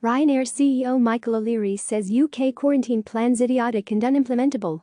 Ryanair CEO Michael O'Leary says UK quarantine plans idiotic and unimplementable.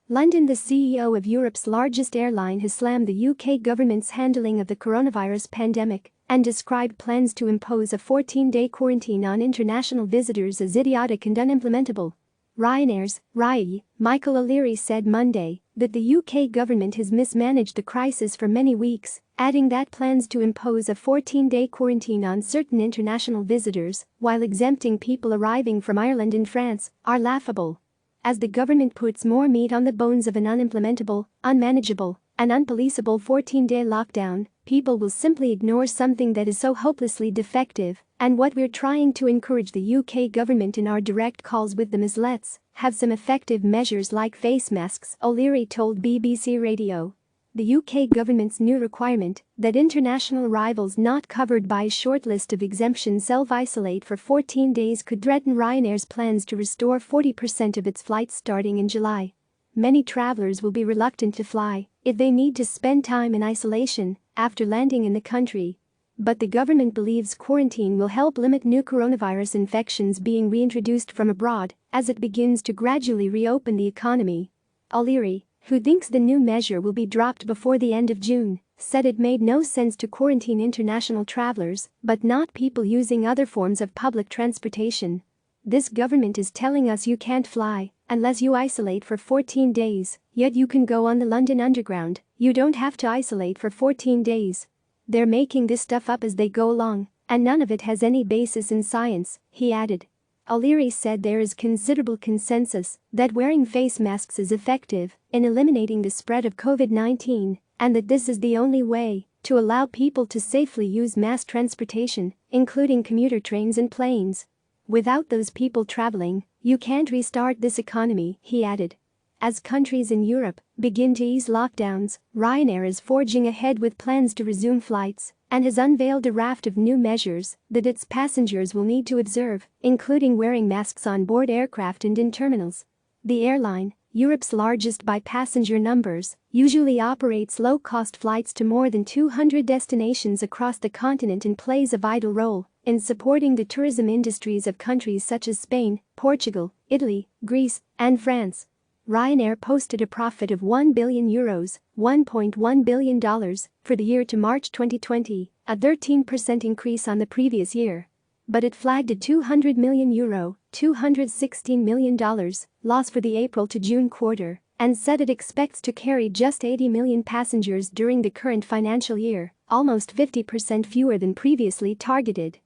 London. The CEO of Europe's largest airline has slammed the UK government's handling of the coronavirus pandemic and described plans to impose a 14-day quarantine on international visitors as idiotic and unimplementable. Ryanair's RYAAY, Michael O'Leary said Monday that the UK government has mismanaged the crisis for many weeks, adding that plans to impose a 14-day quarantine on certain international visitors while exempting people arriving from Ireland and France are laughable. As the government puts more meat on the bones of an unimplementable, unmanageable, and unpoliceable 14-day lockdown, people will simply ignore something that is so hopelessly defective, and what we're trying to encourage the UK government in our direct calls with them is let's have some effective measures like face masks, O'Leary told BBC Radio. The UK government's new requirement that international arrivals not covered by a short list of exemptions self-isolate for 14 days could threaten Ryanair's plans to restore 40% of its flights starting in July. Many travelers will be reluctant to fly if they need to spend time in isolation after landing in the country. But the government believes quarantine will help limit new coronavirus infections being reintroduced from abroad as it begins to gradually reopen the economy. O'Leary, who thinks the new measure will be dropped before the end of June, said it made no sense to quarantine international travelers but not people using other forms of public transportation. This government is telling us you can't fly unless you isolate for 14 days, yet you can go on the London Underground, you don't have to isolate for 14 days. They're making this stuff up as they go along, and none of it has any basis in science, he added. O'Leary said there is considerable consensus that wearing face masks is effective in eliminating the spread of COVID-19 and that this is the only way to allow people to safely use mass transportation, including commuter trains and planes. Without those people traveling, you can't restart this economy, he added. As countries in Europe begin to ease lockdowns, Ryanair is forging ahead with plans to resume flights and has unveiled a raft of new measures that its passengers will need to observe, including wearing masks on board aircraft and in terminals. The airline, Europe's largest by passenger numbers, usually operates low-cost flights to more than 200 destinations across the continent and plays a vital role in supporting the tourism industries of countries such as Spain, Portugal, Italy, Greece, and France. Ryanair posted a profit of €1 billion, $1.1 billion, for the year to March 2020, a 13% increase on the previous year. But it flagged a €200 million, $216 million, loss for the April to June quarter and said it expects to carry just 80 million passengers during the current financial year, almost 50% fewer than previously targeted.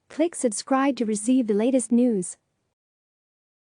Click subscribe to receive the latest news.